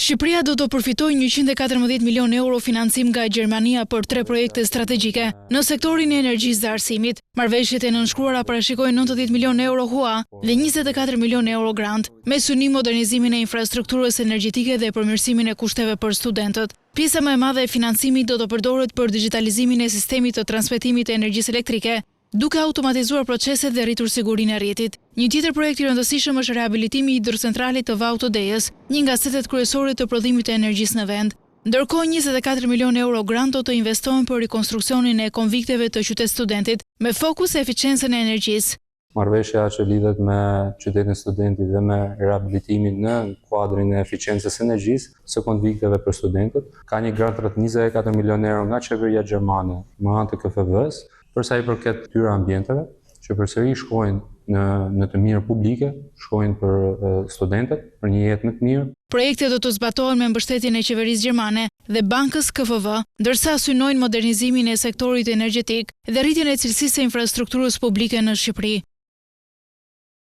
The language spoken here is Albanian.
Shqipëria do të përfitojë 114 milion euro financim nga Gjermania për 3 projekte strategjike në sektorin e energjisë dhe arsimit. Marrëveshjet e nënshkruara parashikojnë 90 milion euro HUA dhe 24 milion euro grant, me synim modernizimin e infrastrukturës energjetike dhe përmirësimin e kushteve për studentët. Pjesa më e madhe e financimit do të përdoret për digitalizimin e sistemit të transmetimit të energjisë elektrike, duke automatizuar proceset dhe rritur sigurinë e rrjetit. Një tjetër projekt i rëndësishëm është rehabilitimi i hidrocentralit të Vau të Dejës, një nga setet kryesore të prodhimit të energjisë në vend. Ndërkohë 24 milion euro grant do të investohen për rikonstruksionin e konvikteve të qytet studentit, me fokus e eficiencën e energjisë. Marrëveshja që lidhet me qytetin studentit dhe me rehabilitimin në kuadrin e eficiencës energjisë së konvikteve për studentët, ka një grant rreth 24 milion euro nga qeveria gjermane me anë të KFV-s, për sa i përket këtyre ambienteve, që përsëri shkojnë në të mirë publike, shkojnë për studentët, për një jetë më të mirë. Projektet do të zbatohen me mbështetjen e qeverisë gjermane dhe bankës KFV, ndërsa synojnë modernizimin e sektorit energjetik dhe rritjen e cilësisë së infrastrukturës publike në Shqipëri.